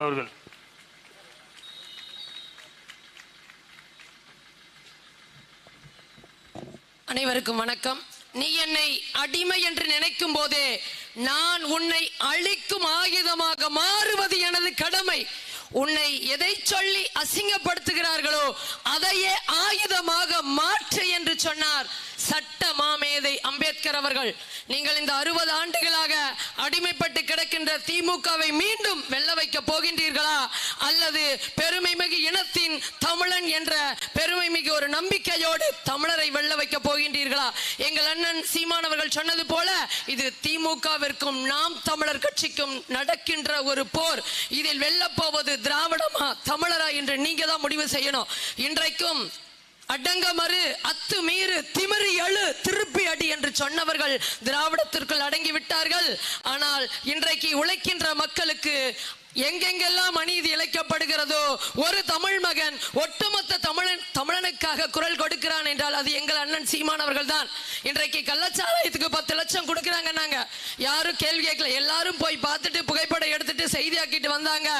அவர்கள். அனைவருக்கும் வணக்கம். நீ என்னை அடிமை என்று நினைக்கும் போதே நான் உன்னை அழிக்கும் ஆயுதமாக மாறுவது எனது கடமை. உன்னை எதை சொல்லி அசிங்கப்படுத்துகிறார்களோ அதையே ஆயுதமாக மாற்று என்று சொன்னார் சட்ட மாமேதை அம்பேத்கர் அவர்கள். நீங்கள் இந்த 60 ஆண்டுகளாக அடிமைப்பட்டு கிடக்கின்ற திமுகவை மீண்டும் வெல்ல வைக்க போகின்றீர்களா, அல்லது பெருமைமிகு இனத்தின் தமிழன் என்ற பெருமைமிகு ஒரு நம்பிக்கையோடு தமிழரை வெல்ல வைக்க போகின்றீர்களா? எங்கள் அண்ணன் சீமான் அவர்கள் சொன்னது போல இது திமுகவிற்கும் நாம் தமிழர் கட்சிக்கும் நடக்கின்ற ஒரு போர். இதில் வெல்ல போவது திராவிடமா தமிழரா என்று நீங்க தான் முடிவு செய்யணும். இன்றைக்கும் அடங்கமறு அத்துமீறு திமிரி எழு திருப்பி அடி என்று சொன்னவர்கள் திராவிடத்திற்குள் அடங்கி விட்டார்கள். ஆனால் இன்றைக்கு உழைக்கின்ற மக்களுக்கு எங்கெங்கெல்லாம் அநீதி இழைக்கப்படுகிறதோ ஒரு தமிழ் மகன் ஒட்டுமொத்த தமிழனுக்காக குரல் கொடுக்கிறான் என்றால் அது எங்கள் அண்ணன் சீமான் அவர்கள் தான். இன்றைக்கு கள்ளச்சாராயத்துக்கு 10 லட்சம் கொடுக்கிறாங்க. நாங்க யாரும் கேள்வி கேட்கல, எல்லாரும் போய் பார்த்துட்டு புகைப்படம் எடுத்துட்டு செய்தியாக்கிட்டு வந்தாங்க.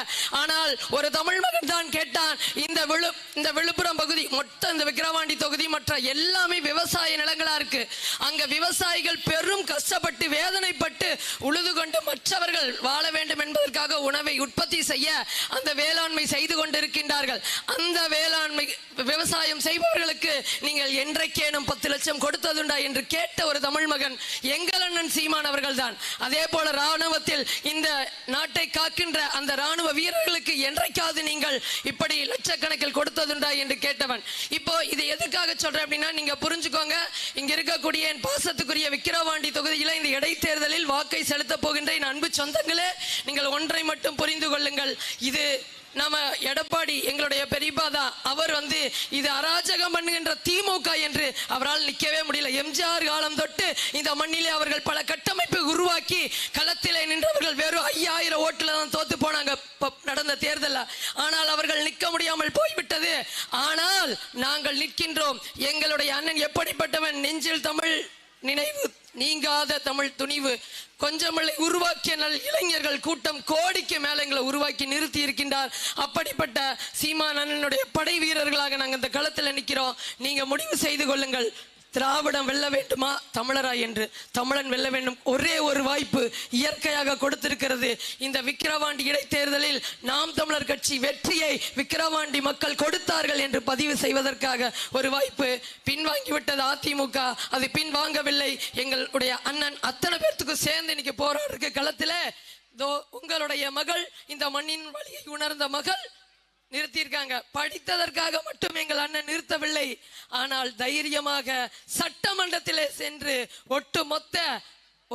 ஆனால் ஒரு தமிழ் மகன் தான் கேட்டான், இந்த விழுப்புரம் பகுதி மொத்த இந்த விக்கிரவாண்டி தொகுதி மற்ற எல்லாமே விவசாய நிலங்களா இருக்கு. அங்க விவசாயிகள் பெரும் கஷ்டப்பட்டு வேதனைப்பட்டு உழுது கொண்டு மற்றவர்கள் வாழ வேண்டும் என்பதற்காக உணவை உற்பத்தி செய்ய அந்த வேளாண்மை செய்து கொண்டிருக்கின்றார்கள். அந்த வேளாண்மை விவசாயம் செய்பவர்களுக்கு நீங்கள் என்றைக்கேனும் 10 லட்சம் கொடுத்ததுண்டா என்று கேட்ட ஒரு தமிழ் மகன் எங்கள் அண்ணன் சீமான் அவர்கள் தான். அதே போல ராணுவத்தில் இந்த நாட்டை காக்கின்ற அந்த ராணுவ வீரர்களுக்கு என்றைக்காவது நீங்கள் இப்படி லட்சக்கணக்கில் கொடுத்ததுண்டா என்று கேட்டவன். இப்போ இது எதுக்காக சொல்றேன் அப்படின்னா, நீங்க புரிஞ்சுக்கோங்க. இங்க இருக்கக்கூடிய என் பாசத்துக்குரிய விக்கிரவாண்டி தொகுதியில இந்த இடைத்தேர்தலில் வாக்கை செலுத்த போகின்ற என் அன்பு சொந்தங்களே, நீங்கள் ஒன்றை மட்டும் புரிந்து கொள்ளுங்கள். இது நம்ம எடப்பாடி எங்களுடைய பெரியப்பாதா அவர் இது அராஜகம் பண்ணுகின்ற திமுக என்று அவரால் நிற்கவே முடியல. எம்ஜிஆர் காலம் தொட்டு இந்த மண்ணிலே அவர்கள் பல கட்டமைப்பை உருவாக்கி களத்திலே நின்றவர்கள் வெறும் 5000 ஓட்டுல தான் தோத்து போனாங்க நடந்த தேர்தல். ஆனால் அவர்கள் நிற்க முடியாமல் போய்விட்டது. ஆனால் நாங்கள் நிற்கின்றோம். எங்களுடைய அண்ணன் எப்படிப்பட்டவன், நெஞ்சில் தமிழ் நினைவு, நீங்காத தமிழ் துணிவு, கொஞ்சமல்லை உருவாக்கிய இளைஞர்கள் கூட்டம் கோடிக்கு மேல எங்களை உருவாக்கி நிறுத்தி இருக்கின்றார். அப்படிப்பட்ட சீமான் அண்ணனுடைய படை வீரர்களாக நாங்கள் இந்த களத்தில் நிற்கிறோம். நீங்க முடிவு செய்து கொள்ளுங்கள், திராவிடம் வெல்ல வேண்டுமா தமிழரா என்று. தமிழன் வெல்ல வேண்டும். ஒரே ஒரு வாய்ப்பு இயற்கையாக கொடுத்திருக்கிறது. இந்த விக்கிரவாண்டி இடைத்தேர்தலில் நாம் தமிழர் கட்சி வெற்றியை விக்கிரவாண்டி மக்கள் கொடுத்தார்கள் என்று பதிவு செய்வதற்காக ஒரு வாய்ப்பு. பின்வாங்கிவிட்டது அதிமுக, அது பின்வாங்கவில்லை. எங்களுடைய அண்ணன் அத்தனை பேர்த்துக்கு சேர்ந்து இன்னைக்கு போராடுற களத்தில் உங்களுடைய மகள், இந்த மண்ணின் வழியை உணர்ந்த மகள் நிறுத்தியிருக்காங்க. படித்ததற்காக மட்டும் எங்கள் அண்ணன் நிறுத்தவில்லை. ஆனால் தைரியமாக சட்டமன்றத்திலே சென்று ஒட்டுமொத்த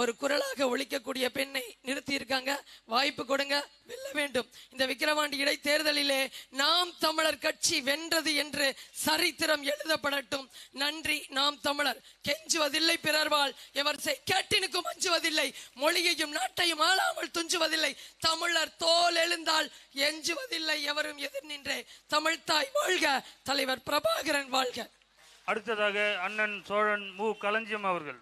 ஒரு குரலாக ஒழிக்கக்கூடிய பெண்ணை நிறுத்தி இருக்காங்க. வாய்ப்பு கொடுங்க, வெல்ல வேண்டும். இந்த விக்கிரவாண்டி இடைத்தேர்தலிலே நாம் தமிழர் கட்சி வென்றது என்று சரித்திரம் எழுதப்படட்டும். நன்றி. நாம் தமிழர் கெஞ்சுவதில்லை, பிறர்வாள் எவர் கேட்டினுக்கும் அஞ்சுவதில்லை, மொழியையும் நாட்டையும் ஆளாமல் துஞ்சுவதில்லை, தமிழர் தோல் எழுந்தால் எஞ்சுவதில்லை, எவரும் எதிர் நின்றே. தமிழ்தாய் வாழ்க, தலைவர் பிரபாகரன் வாழ்க. அடுத்ததாக அண்ணன் சோழன் மு களஞ்சியம் அவர்கள்.